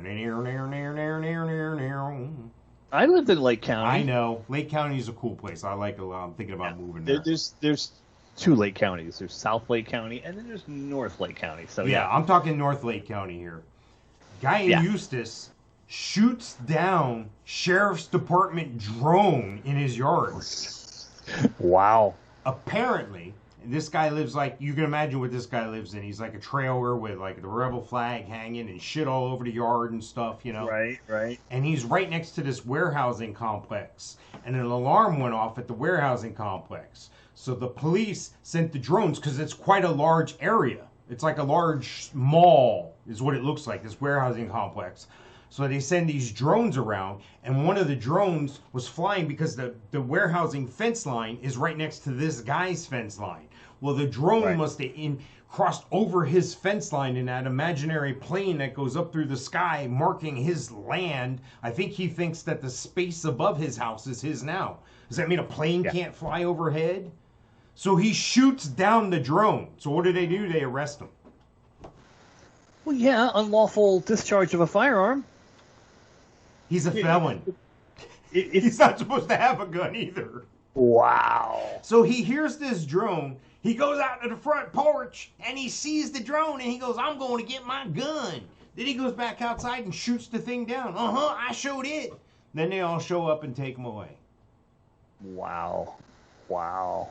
lived in Lake County. I know. Lake County is a cool place. I like it a lot. I'm thinking about moving there. There's two Lake Counties. There's South Lake County, and then there's North Lake County. So yeah, I'm talking North Lake County here. Guy in Eustis shoots down sheriff's department drone in his yard. Wow. Apparently, this guy lives like, you can imagine what this guy lives in. He's like a trailer with like the rebel flag hanging and shit all over the yard and stuff, Right. And he's right next to this warehousing complex. And an alarm went off at the warehousing complex. So the police sent the drones, because it's quite a large area. It's like a large mall is what it looks like, this warehousing complex. So they send these drones around, and one of the drones was flying because the warehousing fence line is right next to this guy's fence line. Well, the drone must have crossed over his fence line in that imaginary plane that goes up through the sky, marking his land. I think he thinks that the space above his house is his now. Does that mean a plane can't fly overhead? So he shoots down the drone. So what do? They arrest him. Well, yeah, unlawful discharge of a firearm. He's a felon. He's not supposed to have a gun either. Wow. So he hears this drone. He goes out to the front porch, and he sees the drone, and he goes, I'm going to get my gun. Then he goes back outside and shoots the thing down. I showed it. Then they all show up and take him away. Wow. Wow.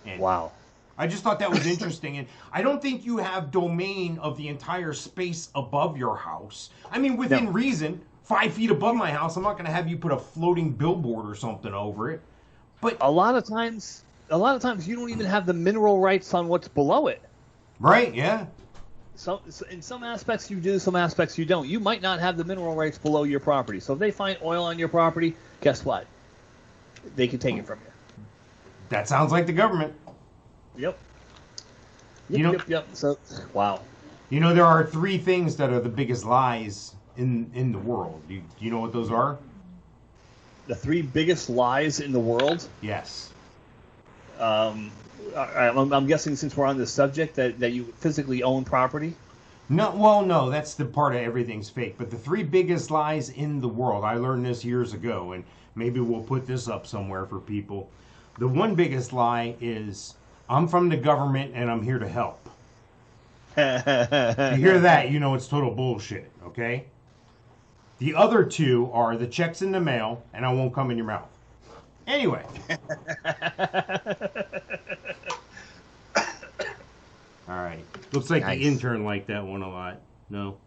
And Wow. I just thought that was interesting. And I don't think you have domain of the entire space above your house. I mean, within reason, 5 feet above my house, I'm not going to have you put a floating billboard or something over it. But a lot of times you don't even have the mineral rights on what's below it. Right, yeah. So in some aspects you do, some aspects you don't. You might not have the mineral rights below your property. So if they find oil on your property, guess what? They can take it from you. That sounds like the government. Yep. Yep. So, wow. You know, there are 3 things that are the biggest lies in the world. Do you know what those are? The 3 biggest lies in the world? Yes. I'm guessing since we're on this subject that you physically own property? No, that's the part of everything's fake. But the 3 biggest lies in the world, I learned this years ago, and maybe we'll put this up somewhere for people. The one biggest lie is, I'm from the government and I'm here to help. If you hear that, you know it's total bullshit, okay? The other 2 are the checks in the mail and I won't come in your mouth. Anyway. All right. Looks like Nice. The intern liked that one a lot. No,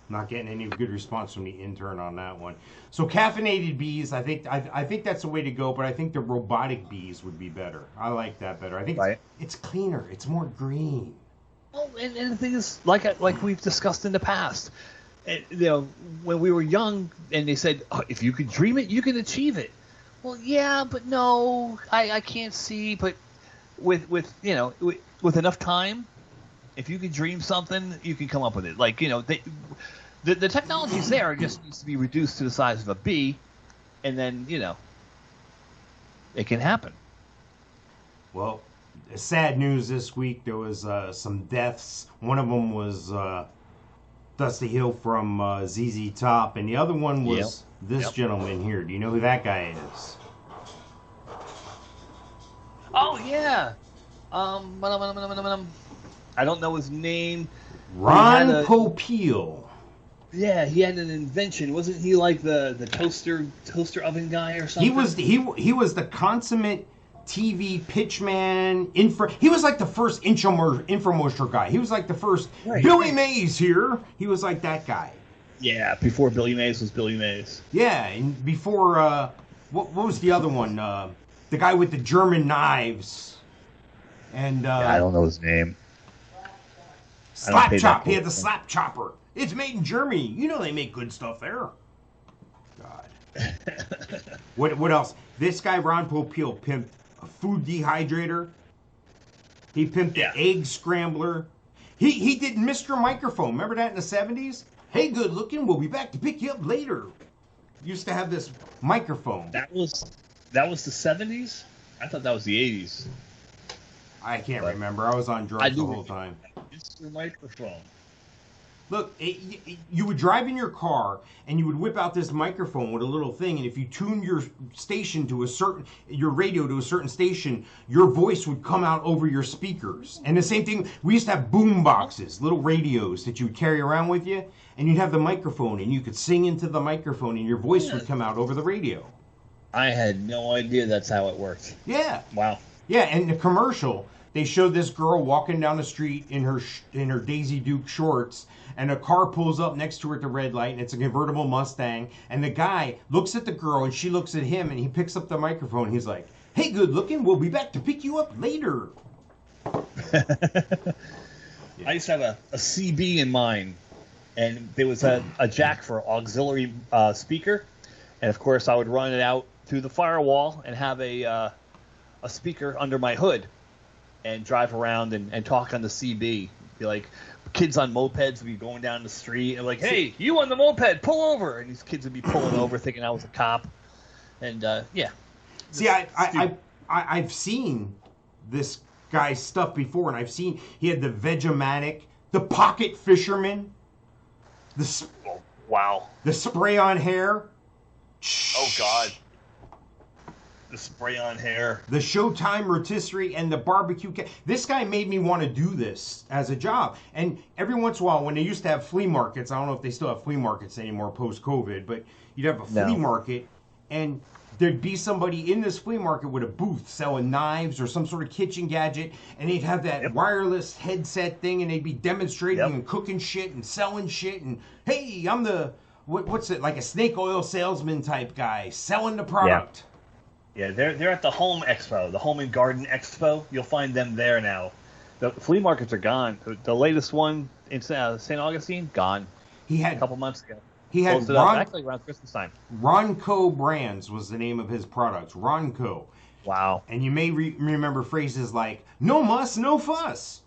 not getting any good response from the intern on that one. So caffeinated bees, I think that's the way to go. But I think the robotic bees would be better. I like that better. I think it's cleaner. It's more green. Well, and the thing is, like we've discussed in the past, when we were young, and they said, if you could dream it, you can achieve it. Well, yeah, but no, I can't see. But with enough time, if you can dream something, you can come up with it. Like, the technology's there. It just needs to be reduced to the size of a bee, and then, it can happen. Well, sad news this week. There was some deaths. One of them was Dusty Hill from ZZ Top, and the other one was this gentleman here. Do you know who that guy is? Oh, yeah. I don't know his name. Ron Popeil. Yeah, he had an invention. Wasn't he like the toaster oven guy or something? He was the consummate TV pitchman. He was like the first infomercial guy. He was like the first Billy Mays here. He was like that guy. Yeah, before Billy Mays was Billy Mays. Yeah, and before what was the other one? The guy with the German knives. And I don't know his name. Slap Chop. He had the Slap Chopper. It's made in Germany. You know they make good stuff there. God. What else? This guy, Ron Popeil, pimped a food dehydrator. He pimped the egg scrambler. He did Mr. Microphone. Remember that in the 70s? Hey, good looking. We'll be back to pick you up later. Used to have this microphone. That was the 70s? I thought that was the 80s. I can't remember. I was on drugs the whole time. Mr. Microphone. Look, you would drive in your car and you would whip out this microphone with a little thing, and if you tuned your station to your radio to a certain station, your voice would come out over your speakers. And the same thing, we used to have boom boxes, little radios that you would carry around with you, and you'd have the microphone, and you could sing into the microphone, and your voice would come out over the radio. I had no idea that's how it worked. Yeah. Wow. Yeah, and the commercial, they showed this girl walking down the street in her Daisy Duke shorts, and a car pulls up next to her at the red light, and it's a convertible Mustang, and the guy looks at the girl, and she looks at him, and he picks up the microphone. He's like, hey, good looking, we'll be back to pick you up later. I used to have a CB in mine, and there was a jack for auxiliary speaker, and of course I would run it out through the firewall and have a speaker under my hood and drive around and talk on the CB. Be like, kids on mopeds would be going down the street and like, hey, you on the moped, pull over. And these kids would be pulling over thinking I was a cop. And, yeah. See, I've seen this guy's stuff before, and I've seen he had the Vegematic, the Pocket Fisherman, wow. The spray-on hair. Oh, God. The spray-on hair. The Showtime rotisserie and the barbecue. This guy made me want to do this as a job. And every once in a while, when they used to have flea markets, I don't know if they still have flea markets anymore post-COVID, but you'd have a flea market, and there'd be somebody in this flea market with a booth selling knives or some sort of kitchen gadget, and they'd have that wireless headset thing, and they'd be demonstrating and cooking shit and selling shit, and hey, I'm the what's it, like a snake oil salesman type guy selling the product. Yeah, they're at the Home Expo, the Home and Garden Expo. You'll find them there now. The flea markets are gone. The latest one in St. Augustine, gone. He had a couple months ago. He had actually around Christmas time. Ronco Brands was the name of his products. Ronco. Wow. And you may remember phrases like "no muss, no fuss,"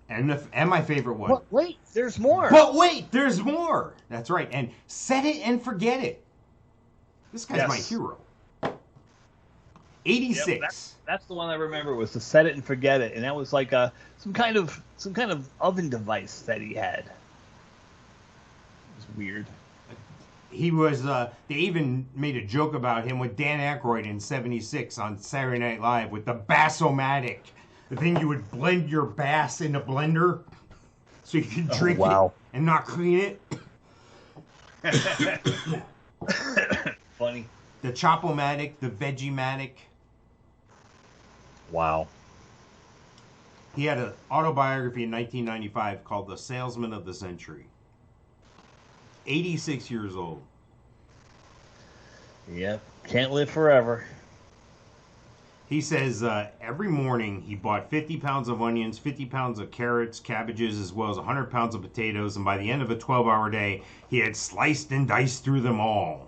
and my favorite one. But wait, there's more. But wait, there's more. That's right. And set it and forget it. This guy's my hero. 86. Yep, that's the one I remember, was to set it and forget it, and that was like some kind of oven device that he had. It was weird. He was. They even made a joke about him with Dan Aykroyd in '76 on Saturday Night Live with the Bass-O-Matic, the thing you would blend your bass in a blender so you could drink it and not clean it. Funny. The Chop-O-Matic, the Veggie-Matic. Wow. He had an autobiography in 1995 called The Salesman of the Century. 86 years old. Yep. Can't live forever. He says every morning he bought 50 pounds of onions, 50 pounds of carrots, cabbages, as well as 100 pounds of potatoes, and by the end of a 12-hour day, he had sliced and diced through them all.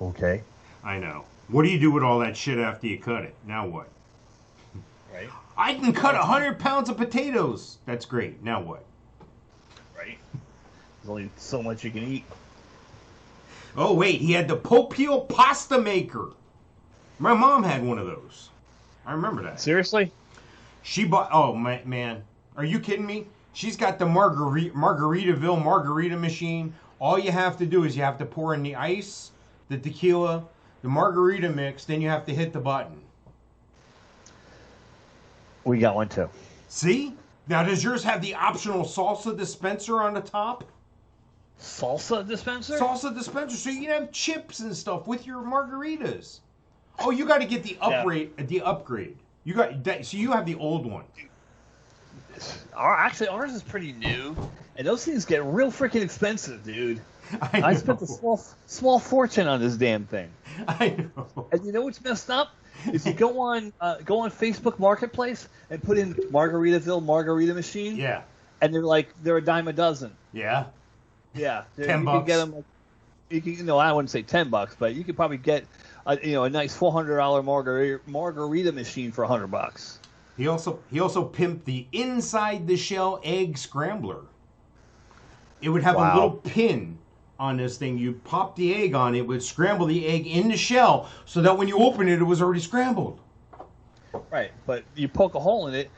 Okay. I know. What do you do with all that shit after you cut it? Now what? Right. I can cut 100 pounds of potatoes. That's great. Now what? Right. There's only so much you can eat. Oh, wait. He had the Popeel pasta maker. My mom had one of those. I remember that. Seriously? She bought... Oh, man. Are you kidding me? She's got the Margaritaville margarita machine. All you have to do is you have to pour in the ice, the tequila, the margarita mix, then you have to hit the button. We got one too. See? Now, does yours have the optional salsa dispenser on the top? Salsa dispenser? Salsa dispenser, so you can have chips and stuff with your margaritas. Oh, you got to get the upgrade. Yeah. The upgrade. You got that, so you have the old one. Actually, ours is pretty new, and those things get real freaking expensive, dude. I spent a small fortune on this damn thing. I know. And you know what's messed up? Is you go on Facebook Marketplace and put in Margaritaville margarita machine. Yeah. And they're a dime a dozen. Yeah. Yeah. $10. Can get them. I wouldn't say $10, but you could probably get a nice $400 margarita machine for $100. He also pimped the inside the shell egg scrambler. It would have a little pin on this thing. You pop the egg on it, would scramble the egg in the shell so that when you open it, it was already scrambled. Right, but you poke a hole in it,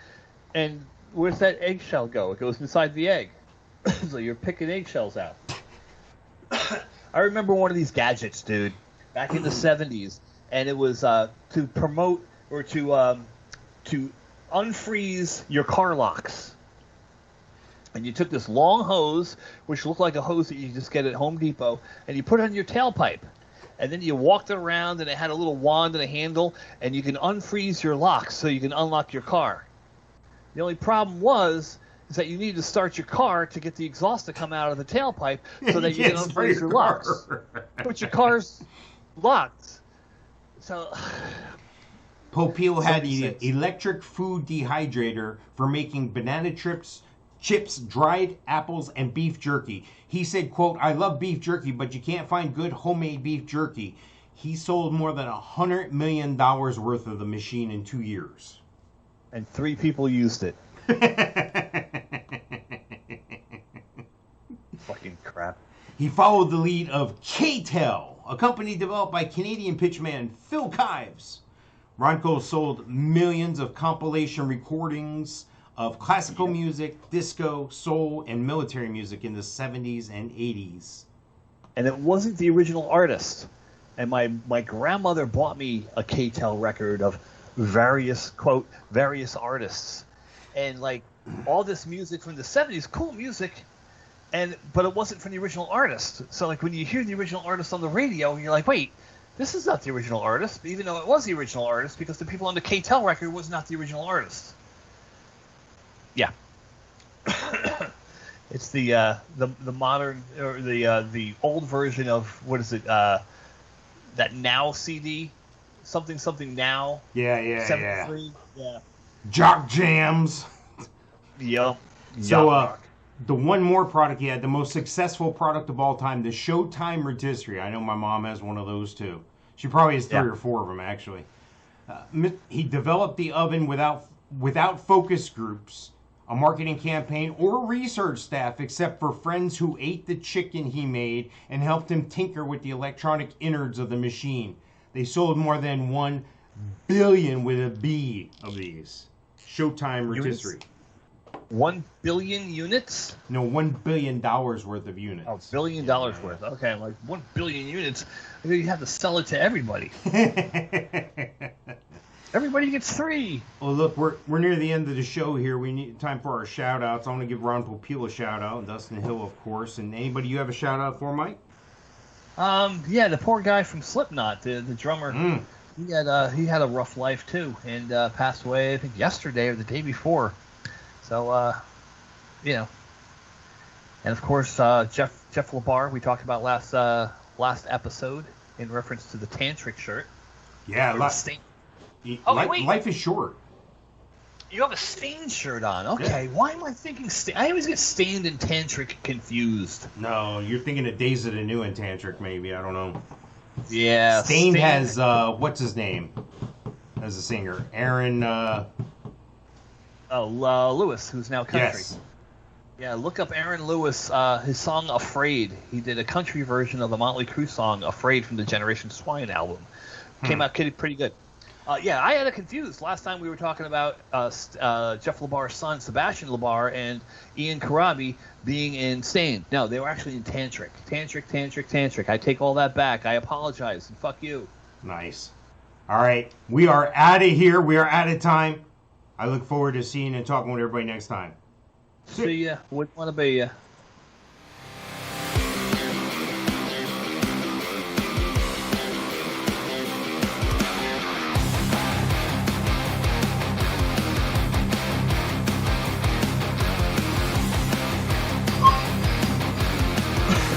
and where's that eggshell go? It goes inside the egg. So you're picking eggshells out. I remember one of these gadgets, dude, back in the 70s, and it was to promote or to unfreeze your car locks. And you took this long hose, which looked like a hose that you just get at Home Depot, and you put it on your tailpipe. And then you walked it around, and it had a little wand and a handle, and you can unfreeze your locks so you can unlock your car. The only problem is that you need to start your car to get the exhaust to come out of the tailpipe so that you can unfreeze your locks. But your car's locked. So... Popeel had an electric food dehydrator for making banana chips, dried apples, and beef jerky. He said, quote, "I love beef jerky, but you can't find good homemade beef jerky." He sold more than $100 million worth of the machine in 2 years. And 3 people used it. Fucking crap. He followed the lead of K-Tel, a company developed by Canadian pitchman Phil Kives. Ronco sold millions of compilation recordings of classical music, disco, soul, and military music in the 70s and 80s. And it wasn't the original artist. And my grandmother bought me a K-Tel record of various artists. And all this music from the 70s, cool music. but it wasn't from the original artist. So like when you hear the original artist on the radio, you're like, wait, this is not the original artist, even though it was the original artist, because the people on the K-Tel record was not the original artist. Yeah. It's the modern, or the old version of, what is it, that Now CD, something Now. Yeah. 73. Yeah. Jock Jams. Yep. So the one more product he had, the most successful product of all time, the Showtime rotisserie. I know my mom has one of those too. She probably has 3 or 4 of them actually. He developed the oven without focus groups, a marketing campaign, or research staff, except for friends who ate the chicken he made and helped him tinker with the electronic innards of the machine. They sold more than 1 billion with a B of these. Showtime rotisserie. 1 billion units? No, $1 billion worth of units. Oh, $1 billion worth. Okay, I'm like, 1 billion units? You have to sell it to everybody. Everybody gets 3. Well, look, we're near the end of the show here. We need time for our shout-outs. I want to give Ron Popeil a shout-out, and Dustin Hill, of course. And anybody you have a shout-out for, Mike? Yeah, the poor guy from Slipknot, the drummer. He had a rough life, too, and passed away, I think, yesterday or the day before. So, you know. And, of course, Jeff LeBar, we talked about last episode in reference to the tantric shirt. Yeah, life is short. You have a stained shirt on. Okay, Yeah. Why am I thinking I always get stained and tantric confused. No, you're thinking of Days of the New and tantric, maybe. I don't know. Yeah. Stained has, what's his name as a singer? Aaron, Lewis, who's now country. Yes. Yeah, look up Aaron Lewis, his song Afraid. He did a country version of the Motley Crue song Afraid from the Generation Swine album. Came out pretty good. Yeah, I had it confused. Last time we were talking about Jeff LeBar's son, Sebastian LeBar, and Ian Karabi being in Stained. No, they were actually in Tantric. Tantric. I take all that back. I apologize, and fuck you. Nice. All right, we are out of here. We are out of time. I look forward to seeing and talking with everybody next time. See ya. Wouldn't want to be ya.